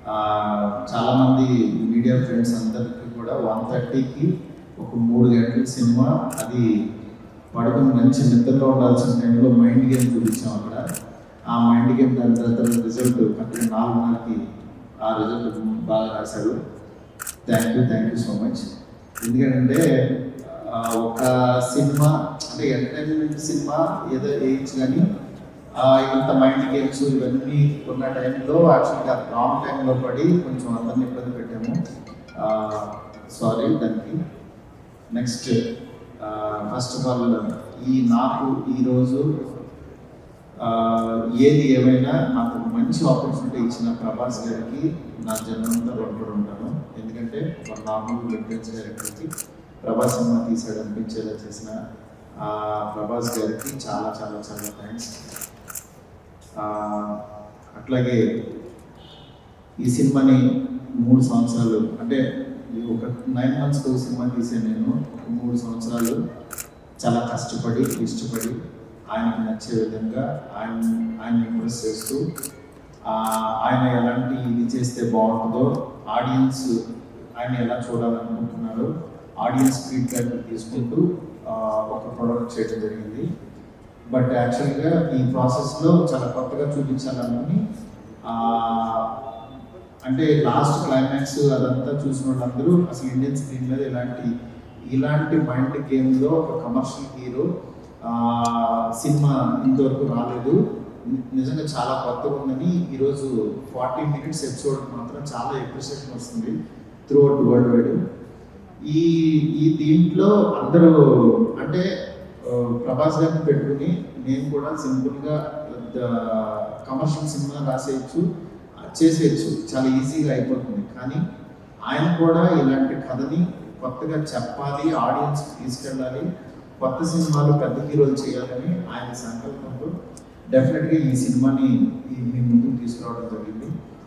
చాలామంది media friends అందరికీ కూడా 1:30కి ఒక 3 గంటల సినిమా, అది పడుకుని మంచి నిద్రలో ఉండాల్సిన టైంలో మైండ్ గేమ్ చూపించాం అక్కడ. ఆ మైండ్ గేమ్ దాని తర్వాత రిజల్ట్ అక్కడ 4:30కి ఆ రిజల్ట్ బాగా రాశారు. Thank you so much. ఎందుకంటే ఒక సినిమా అంటే ఎంటర్టైన్మెంట్ సినిమా ఏదో వేయచ్చు, కానీ ఇంత మైండ్ గేమ్స్ ఇవన్నీ ఉన్న టైంలో యాక్చువల్గా రాంగ్ టైంలో పడి కొంచెం అందరిని ఇబ్బంది పెట్టాము. సారీ దానికి. నెక్స్ట్ ఫస్ట్ ఆఫ్ ఆల్ నాకు ఈరోజు ఏది ఏమైనా నాకు మంచి ఆపర్చునిటీ ఇచ్చిన ప్రభాస్ గారికి నా జన్మంతా రుణపడి ఉంటాను. ఎందుకంటే మన నార్మల్ రిఫరెన్స్ డైరెక్టర్కి ప్రభాస్ సినిమా తీసాడు అనిపించేలా చేసిన ప్రభాస్ గారికి చాలా చాలా చాలా థ్యాంక్స్. అట్లాగే ఈ సినిమాని 3 సంవత్సరాలు, అంటే ఒక 9 months సినిమా తీసే నేను 3 సంవత్సరాలు చాలా కష్టపడి ఇష్టపడి ఆయనకు నచ్చే విధంగా ఆయన ఇంప్రెస్ చేస్తూ ఆయన ఎలాంటి ఇది చేస్తే బాగుంటుందో, ఆడియన్స్ ఆయన ఎలా చూడాలనుకుంటున్నారో ఆడియన్స్ ఫీడ్బ్యాక్ తీసుకుంటూ ఒక ప్రోడక్ట్ చేయడం జరిగింది. బట్ యాక్చువల్గా ఈ ప్రాసెస్లో చాలా కొత్తగా చూపించాలని, అంటే లాస్ట్ క్లైమాక్స్ అదంతా చూసిన వాళ్ళందరూ అసలు ఇండియన్ స్క్రీన్ మీద ఇలాంటి మైండ్ గేమ్లో ఒక కమర్షియల్ హీరో సినిమా ఇంతవరకు రాలేదు, నిజంగా చాలా కొత్తగా ఉందని ఈరోజు 40 minutes ఎపిసోడ్ మాత్రం చాలా అప్రిషియేషన్ వస్తుంది త్రూ అవుట్ వరల్డ్ వైడ్. ఈ దీంట్లో అందరూ అంటే ప్రభాస్ గారిని పెట్టుకుని నేను కూడా సింపుల్గా కమర్షియల్ సినిమా రాసేయచ్చు, చేసేయచ్చు, చాలా ఈజీగా అయిపోతుంది. కానీ ఆయన కూడా ఇలాంటి కథని కొత్తగా చెప్పాలి, ఆడియన్స్కి తీసుకెళ్ళాలి, కొత్త సినిమాలు పెద్ద హీరోలు చేయాలని ఆయన సంకల్పంతో డెఫినెట్గా ఈ సినిమాని మీ ముందుకు తీసుకురావడం జరిగింది.